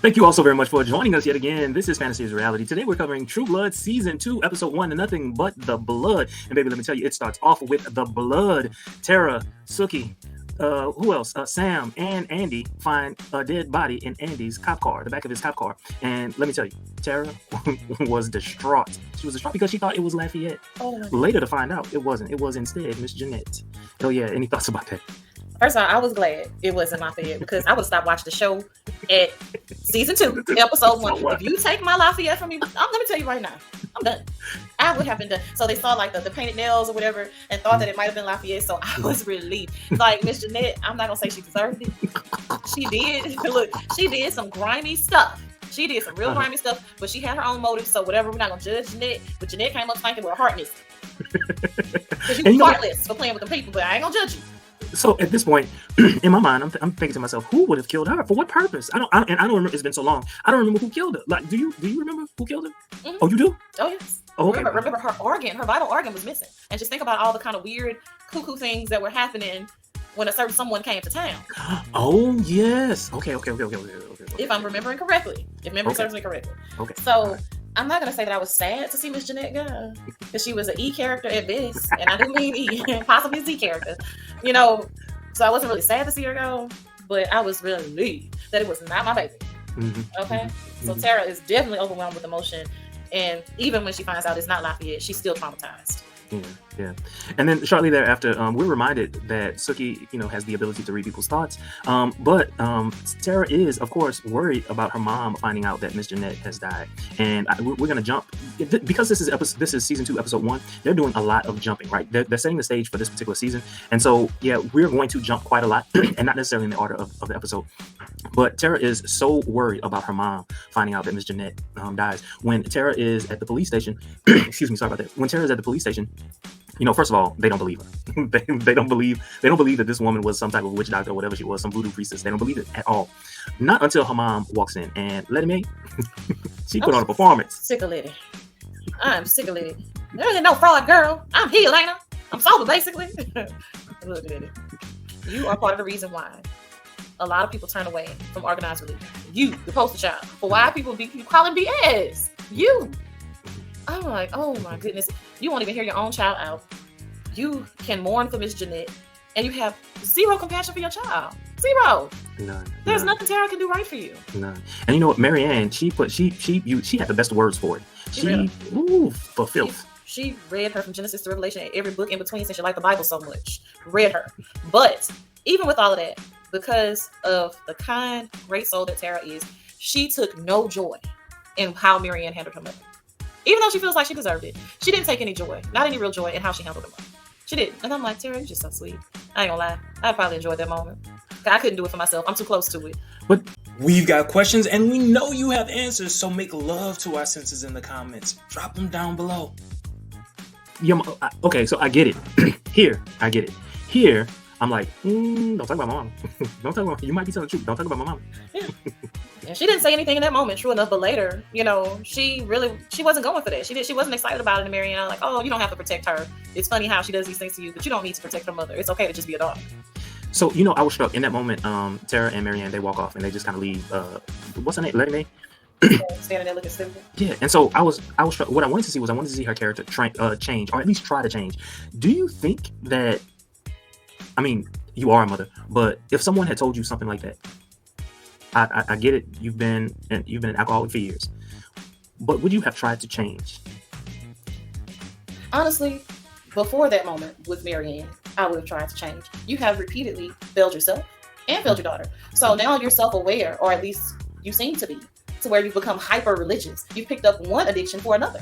Thank you all so very much for joining us yet again. This is Fantasy is Reality. Today we're covering True Blood Season 2, Episode 1, Nothing But the Blood. And baby, let me tell you, it starts off with the blood. Tara, Sookie, who else? Sam and Andy find a dead body in Andy's cop car, the back of his cop car. And let me tell you, Tara was distraught. She was distraught because she thought it was Lafayette. Later to find out it wasn't. It was instead Miss Jeanette. Oh yeah, any thoughts about that? First of all, I was glad it wasn't Lafayette because I would have stopped watching the show at season 2, episode 1. If you take my Lafayette from me, let me tell you right now, I'm done. I would have been done. So they saw like the painted nails or whatever and thought that it might have been Lafayette. So I was relieved. Like Miss Jeanette, I'm not gonna say she deserved it. She did. Look, she did some grimy stuff. She did some real grimy stuff, but she had her own motives. So whatever, we're not gonna judge Jeanette. But Jeanette came up thinking with her heart missing. Because you was heartless for playing with the people, but I ain't gonna judge you. So at this point, in my mind, I'm thinking to myself, who would have killed her? For what purpose? I don't remember. It's been so long. I don't remember who killed her. Like, do you remember who killed her? Mm-hmm. Oh, you do? Oh yes. Oh, okay. Remember her organ, her vital organ was missing. And just think about all the kind of weird, cuckoo things that were happening when a certain someone came to town. Oh yes. Okay. If I'm remembering correctly, if memory serves me correctly. Okay. So. I'm not going to say that I was sad to see Miss Jeanette go, because she was an E character at best, and I do mean E, possibly a Z character, so I wasn't really sad to see her go, but I was really relieved that it was not my baby. Mm-hmm. Okay? Mm-hmm. So Tara is definitely overwhelmed with emotion, and even when she finds out it's not Lafayette, she's still traumatized. Yeah. And then shortly thereafter, we're reminded that Sookie, has the ability to read people's thoughts. But Tara is, of course, worried about her mom finding out that Miss Jeanette has died. And we're going to jump because this is season 2, episode 1. They're doing a lot of jumping, right? They're setting the stage for this particular season. And so, yeah, we're going to jump quite a lot, and not necessarily in the order of the episode. But Tara is so worried about her mom finding out that Miss Jeanette dies. When Tara is at the police station, excuse me, sorry about that. When Tara is at the police station, first of all, they don't believe her. they don't believe that this woman was some type of witch doctor or whatever she was, some voodoo priestess. They don't believe it at all. Not until her mom walks in and Letty Mae, she put on a performance. Sick of Letty. I'm sick of Letty. There ain't no fraud, girl. I'm healed, ain't I? I'm sober, basically. Look, Letty, you are part of the reason why a lot of people turn away from organized religion. You, the poster child, for why people be calling BS. You. I'm like, oh my goodness. You won't even hear your own child out. You can mourn for Miss Jeanette, and you have zero compassion for your child. Zero. None. There's nothing Tara can do right for you. None. And you know what, Marianne, she had the best words for it. For filth. She read her from Genesis to Revelation and every book in between since she liked the Bible so much. Read her. But even with all of that, because of the kind, great soul that Tara is, she took no joy in how Marianne handled her mother. Even though she feels like she deserved it, she didn't take any joy, not any real joy in how she handled her mother. She didn't. And I'm like, Tara, you're just so sweet. I ain't gonna lie. I probably enjoyed that moment. I couldn't do it for myself. I'm too close to it. But we've got questions and we know you have answers, so make love to our senses in the comments. Drop them down below. Okay, so I get it. Here, I get it. Here, I'm like, don't talk about my mom. Don't talk about. You might be telling the truth. Don't talk about my mom. Yeah. And she didn't say anything in that moment, true enough. But later, she wasn't going for that. She wasn't excited about it. And Marianne, like, oh, you don't have to protect her. It's funny how she does these things to you, but you don't need to protect her mother. It's okay to just be a daughter. So I was struck in that moment. Tara and Marianne, they walk off and they just kind of leave. What's her name? Letty Mae. Standing there looking stupid. Yeah, and so I was struck. What I wanted to see was her character change, or at least try to change. Do you think that? I mean, you are a mother, but if someone had told you something like that, I get it. You've been an alcoholic for years, but would you have tried to change? Honestly, before that moment with Marianne, I would have tried to change. You have repeatedly failed yourself and failed your daughter, so now you're self-aware, or at least you seem to be, to where you've become hyper-religious. You've picked up one addiction for another.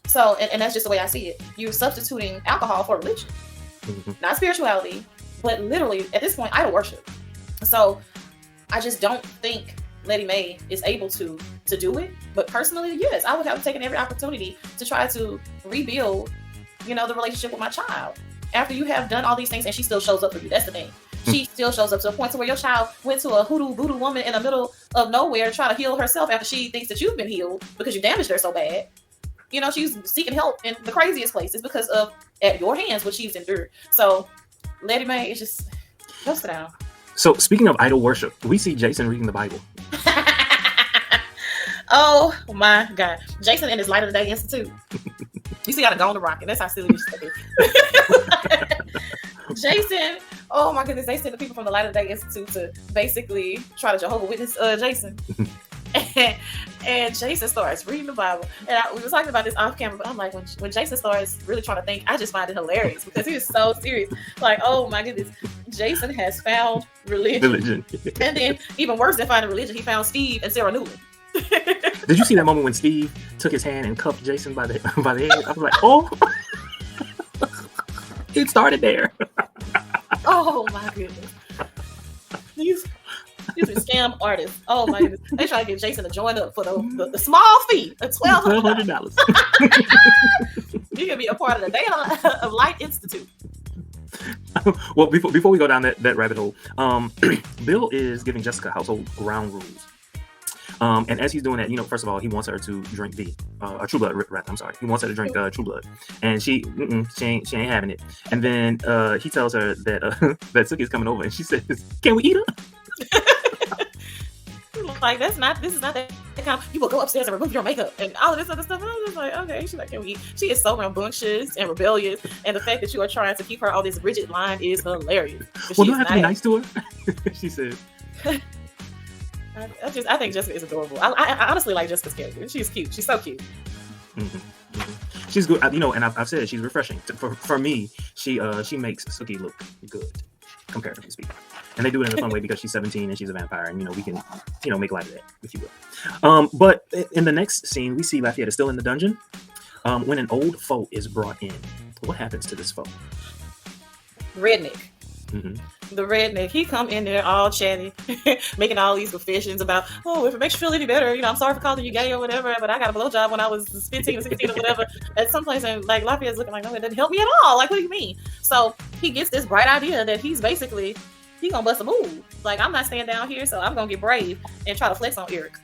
So, and that's just the way I see it. You're substituting alcohol for religion. Not spirituality, but literally at this point, idol worship. So I just don't think Letty Mae is able to do it. But personally, yes, I would have taken every opportunity to try to rebuild, the relationship with my child. After you have done all these things and she still shows up for you. That's the thing. She still shows up to a point to where your child went to a hoodoo voodoo woman in the middle of nowhere to try to heal herself after she thinks that you've been healed because you damaged her so bad. She's seeking help in the craziest places because of, at your hands, what she's endured. So Letty Mae is just, go sit down. So speaking of idol worship, we see Jason reading the Bible. Oh my God. Jason and his Light of the Day Institute. You see how to go on the rocket. That's how silly this shit is. Jason, oh my goodness, they sent the people from the Light of the Day Institute to basically try to Jehovah Witness Jason. And Jason starts reading the Bible. And we were talking about this off camera, but I'm like, when Jason starts really trying to think, I just find it hilarious because he is so serious. Like, oh my goodness, Jason has found religion. And then, even worse than finding religion, he found Steve and Sarah Newland. Did you see that moment when Steve took his hand and cuffed Jason by the head? I was like, oh, it started there. Oh my goodness. These are scam artists. Oh my goodness. They try to get Jason to join up for the small fee of $1,200. You can be a part of the Day of Light Institute. Well, before we go down that rabbit hole, Bill is giving Jessica household ground rules. And as he's doing that, first of all, he wants her to drink True Blood. Rather, I'm sorry. He wants her to drink True Blood, and she ain't having it. And then he tells her that that Sookie's coming over, and she says, "Can we eat her?" Like, this is not that kind. You will go upstairs and remove your makeup and all of this other stuff. And I was just like, okay. She's like, can we eat? She is so rambunctious and rebellious, and the fact that you are trying to keep her on this rigid line is hilarious. Well, do I have to be nice to her? She said. I think Jessica is adorable. I honestly like Jessica's character. She's cute. She's so cute. Mm-hmm. Mm-hmm. She's good. And I've said she's refreshing. For me, she makes Sookie look good, comparatively speaking. And they do it in a fun way because she's 17 and she's a vampire, and we can make light of that, if you will. But in the next scene, we see Lafayette is still in the dungeon when an old foe is brought in. What happens to this foe? Redneck. Mm-hmm. The redneck, he come in there all chatty, making all these confessions about, oh, if it makes you feel any better, I'm sorry for calling you gay or whatever, but I got a blowjob when I was 15 or 16 or whatever at some place, and like Lafayette's looking like, no, it doesn't help me at all. Like, what do you mean? So he gets this bright idea that he's basically, he gonna bust a move. Like, I'm not staying down here, so I'm gonna get brave and try to flex on Eric.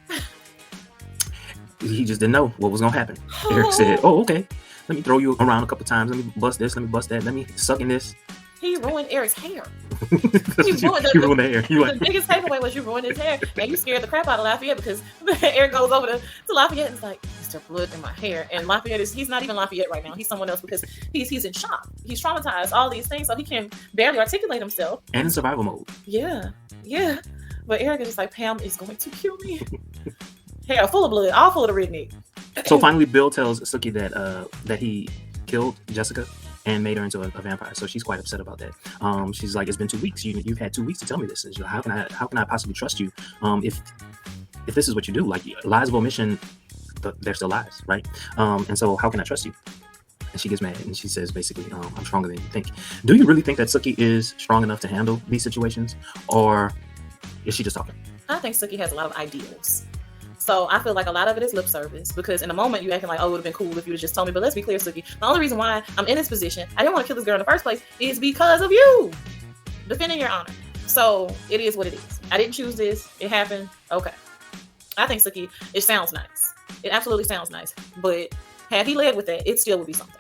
He just didn't know what was gonna happen. Eric said, oh, okay, let me throw you around a couple times, let me bust this, let me bust that, let me suck in this. He ruined Eric's hair. You ruined the hair. The biggest takeaway was you ruined his hair, and you scared the crap out of Lafayette because Eric goes over to Lafayette and is like, "Mr. Blood in my hair," and Lafayette he's not even Lafayette right now. He's someone else because he's in shock. He's traumatized. All these things, so he can barely articulate himself. And in survival mode. Yeah. But Eric is just like, Pam is going to kill me. Hair full of blood, all full of the redneck. So finally, Bill tells Sookie that he killed Jessica and made her into a vampire. So she's quite upset about that. She's like, it's been 2 weeks. You've had 2 weeks to tell me this. And she's like, how can I possibly trust you if this is what you do? Like, lies of omission, they're still lies, right? And so how can I trust you? And she gets mad and she says, basically, I'm stronger than you think. Do you really think that Sookie is strong enough to handle these situations, or is she just talking? I think Sookie has a lot of ideals. So I feel like a lot of it is lip service, because in the moment you acting like, oh, it would have been cool if you would just told me. But let's be clear, Sookie. The only reason why I'm in this position, I didn't want to kill this girl in the first place, is because of you defending your honor. So it is what it is. I didn't choose this. It happened. Okay. I think Sookie, it sounds nice. It absolutely sounds nice. But had he led with that, it still would be something.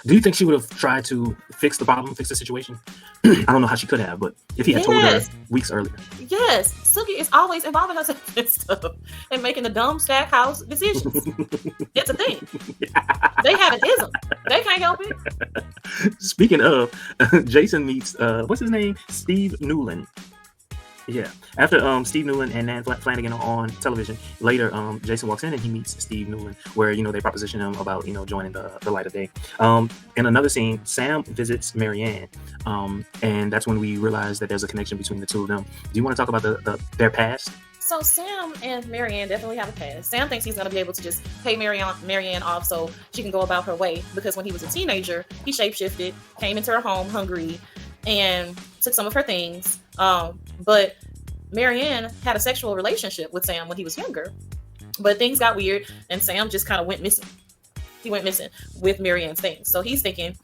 Do you think she would have tried to fix the problem, fix the situation? I don't know how she could have, but if he had told her weeks earlier. Yes, Sookie is always involving herself in stuff and making the dumb Stackhouse decisions. It's a thing. They have an ism. They can't help it. Speaking of, Jason meets, what's his name? Steve Newland. Yeah. After Steve Newland and Nan Flanagan on television, later Jason walks in and he meets Steve Newland, where they proposition him about joining the light of day. In another scene, Sam visits Marianne, and that's when we realize that there's a connection between the two of them. Do you want to talk about their past? So Sam and Marianne definitely have a past. Sam thinks he's going to be able to just pay Marianne off so she can go about her way, because when he was a teenager, he shapeshifted, came into her home hungry, and took some of her things. But Marianne had a sexual relationship with Sam when he was younger, but things got weird and Sam just kind of went missing. He went missing with Marianne's things. So he's thinking,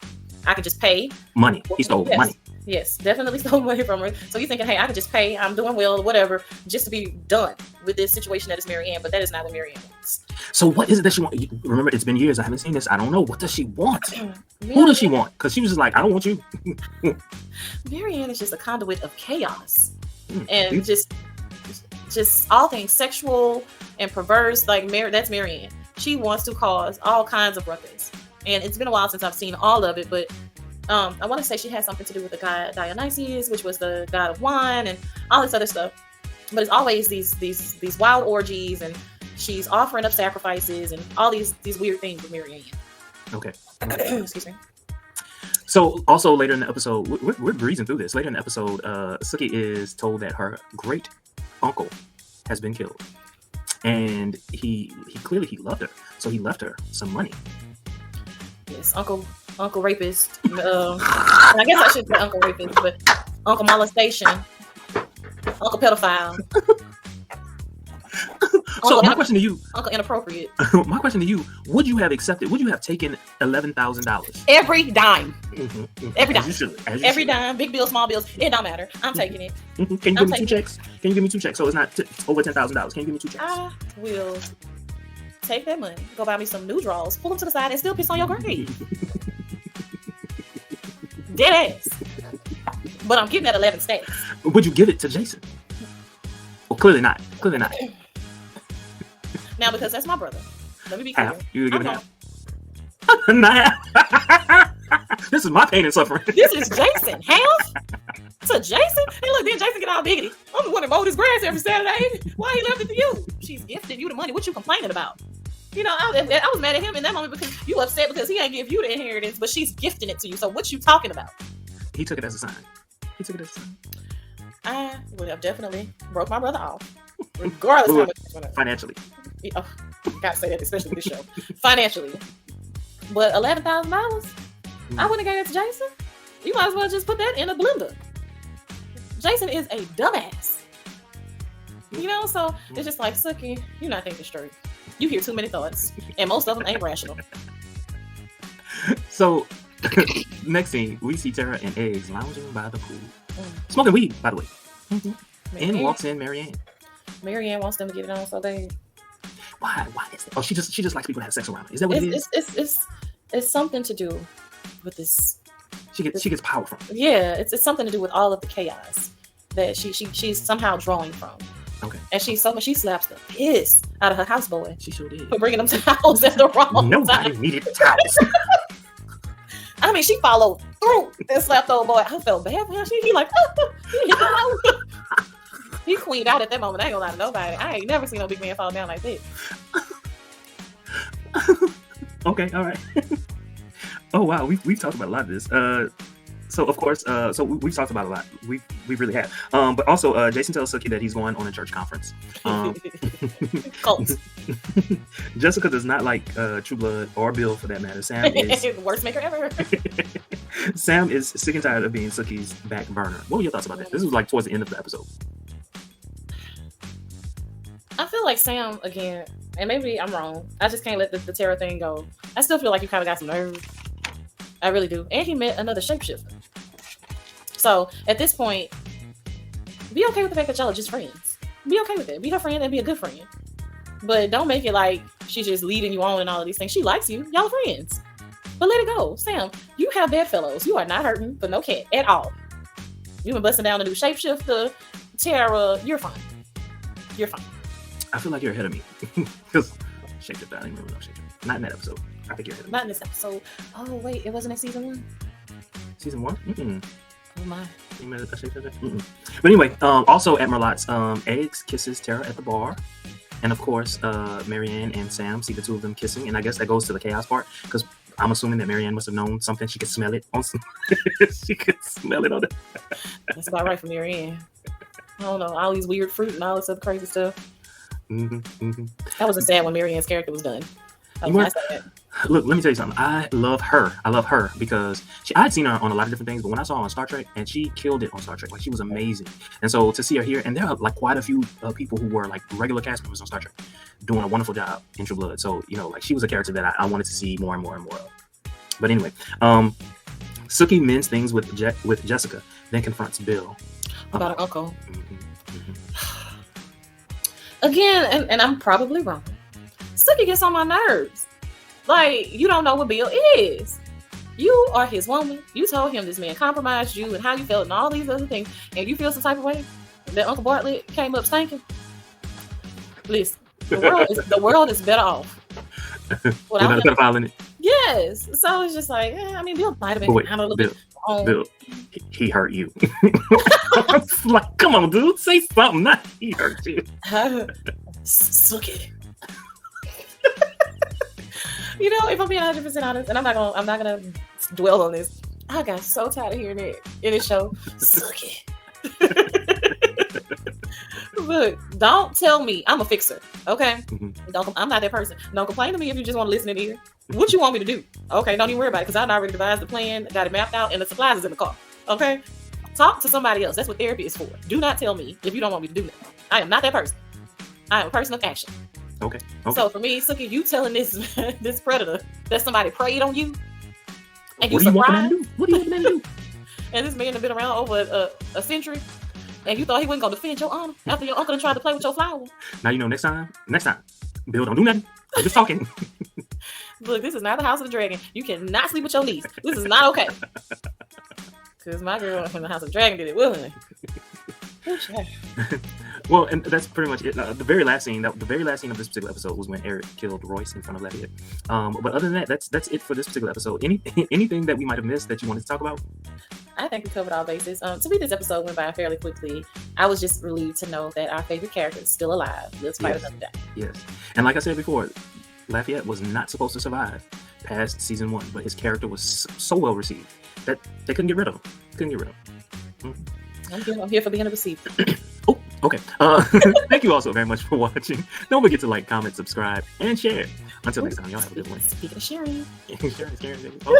I could just pay money. He stole money. Yes, definitely stole money from her. So he's thinking, hey, I could just pay. I'm doing well or whatever, just to be done with this situation that is Marianne. But that is not what Marianne wants. So what is it that she wants? Remember, it's been years. I haven't seen this. I don't know. What does she want? Who does she want? Because she was just like, I don't want you. Marianne is just a conduit of chaos. And just just all things sexual and perverse. Like that's Marianne. She wants to cause all kinds of ruckus. And it's been a while since I've seen all of it, but I want to say she had something to do with the god Dionysius, which was the god of wine and all this other stuff. But it's always these wild orgies, and she's offering up sacrifices and all these weird things with Marianne. Okay. Excuse me. So also later in the episode, we're breezing through this. Later in the episode, Sookie is told that her great uncle has been killed, and he clearly loved her, so he left her some money. Yes, Uncle Rapist. I guess I should say Uncle Rapist, but Uncle Molestation, Uncle Pedophile. So my question to you, Uncle Inappropriate. my question to you: would you have accepted? Would you have taken $11,000? Every dime. Every dime. As you should. Every dime. Big bills, small bills. It don't matter. I'm taking it. Can you give me 2 checks? Can you give me 2 checks? So it's not over $10,000. Can you give me 2 checks? I will take that money, go buy me some new drawers, pull them to the side, and still piss on your grave. Dead ass. But I'm getting that 11 stacks. Would you give it to Jason? Well, clearly not. Clearly not. Now, because that's my brother. Let me be clear. Half. You would give it half. Not half. This is my pain and suffering. This is Jason. Half? To Jason? Hey, look, then Jason get all biggity. I'm the one that mowed his grass every Saturday. Why he left it to you? She's gifted you the money. What you complaining about? You know, I was mad at him in that moment because you upset because he ain't give you the inheritance, but she's gifting it to you. So what you talking about? He took it as a sign. I would have definitely broke my brother off, regardless of how much. Financially. Oh, gotta say that, especially with this show. Financially. But $11,000, I wouldn't have gave it to Jason. You might as well just put that in a blender. Jason is a dumbass. You know, so it's just like, Sookie, you're not thinking straight. You hear too many thoughts, and most of them ain't rational. So, next scene, we see Tara and Eggs lounging by the pool. Smoking weed, by the way. In walks in Marianne. Marianne wants them to get it on so bad. Why is that? Oh, she just likes people to have sex around her. Is that what it is? It's something to do with this. She gets power from it. Yeah, it's something to do with all of the chaos that she's somehow drawing from. Okay. And she slaps the piss out of her houseboy. She sure did. For bringing them towels at the wrong Nobody time. needed towels. I mean, she followed through and slapped the old boy. I felt bad for him. He like, he queened out at that moment. I ain't gonna lie to nobody. I ain't never seen no big man fall down like this. Okay, all right. Oh wow, we've talked about a lot of this. So of course, we've talked about a lot. We really have. But also, Jason tells Sookie that he's going on a church conference. Cult. Jessica does not like True Blood or Bill for that matter. Sam is worst maker ever. Sam is sick and tired of being Sookie's back burner. What were your thoughts about that? This was like towards the end of the episode. I feel like Sam again, and maybe I'm wrong. I just can't let the Tara thing go. I still feel like you kind of got some nerve. I really do. And he met another shapeshifter. So at this point, be okay with the fact that y'all are just friends. Be okay with it. Be her friend and be a good friend. But don't make it like she's just leading you on and all of these things. She likes you. Y'all are friends. But let it go. Sam, you have bedfellows. You are not hurting for no cat at all. You've been busting down to do shapeshifter. Tara, you're fine. You're fine. I feel like you're ahead of me. Because shapeshifter, I didn't really know shapeshifter. Not in that episode. I think you're ahead of me. Not in this episode. Oh, wait. It wasn't in season 1? Season 1? Mm-mm. Oh, my. But anyway, also at Merlotte's, Eggs kisses Tara at the bar. And of course, Marianne and Sam see the two of them kissing. And I guess that goes to the chaos part. Because I'm assuming that Marianne must have known something. She could smell it on some. She could smell it on it. That's about right for Marianne. I don't know. All these weird fruit and all this other crazy stuff. That was sad when Marianne's character was done. Look, let me tell you something. I love her because I had seen her on a lot of different things, but when I saw her on Star Trek, and she killed it on Star Trek, like she was amazing. And so to see her here, and there are like quite a few people who were like regular cast members on Star Trek doing a wonderful job in True Blood. So, you know, like she was a character that I wanted to see more and more and more of. But anyway, Sookie mends things with Jessica, then confronts Bill about her uncle. Again, and I'm probably wrong. Sookie gets on my nerves. Like, you don't know what Bill is. You are his woman. You told him this man compromised you and how you felt and all these other things. And you feel some type of way that Uncle Bartlett came up stinking. Listen, the world is better off Without a pedophile in it. Yes. So it's just like, I mean, Bill might have But been wait, kind of a little Bill, bit wrong. Bill, he hurt you. It's like, come on, dude, say something. Not he hurt you. Sookie. You know, if I'm being 100% honest, and I'm not gonna dwell on this, I got so tired of hearing it in this show. Sookie. Look, don't tell me I'm a fixer, okay? Mm-hmm. I'm not that person. Don't complain to me if you just want to listen in here. What you want me to do? Okay, don't even worry about it because I already devised the plan, got it mapped out, and the supplies is in the car. Okay, talk to somebody else. That's what therapy is for. Do not tell me if you don't want me to do that. I am not that person. I am a person of action. Okay. So for me, Sookie, you telling this this predator that somebody preyed on you, and What you do you want surprised, them to do? What do you want them to do? and this man has been around over a century, and you thought he wasn't gonna defend your honor after your uncle tried to play with your flower. Now you know. Next time, Bill, don't do nothing. I'm just talking. Look, this is not the House of the Dragon. You cannot sleep with your niece. This is not okay. Because my girl from the House of the Dragon did it willingly. Well, and that's pretty much it. The very last scene of this particular episode was when Eric killed Royce in front of Lafayette. But other than that, that's it for this particular episode. Anything that we might have missed that you wanted to talk about? I think we covered all bases. To me, this episode went by fairly quickly. I was just relieved to know that our favorite character is still alive. Let's fight another day. Yes, and like I said before, Lafayette was not supposed to survive past season 1, but his character was so well received that they couldn't get rid of him. I'm here for being a receiver. Oh, okay. Thank you all so very much for watching. Don't forget to like, comment, subscribe, and share. Until next time, y'all have a good one. Speaking of sharing. Sharing, baby. Oh.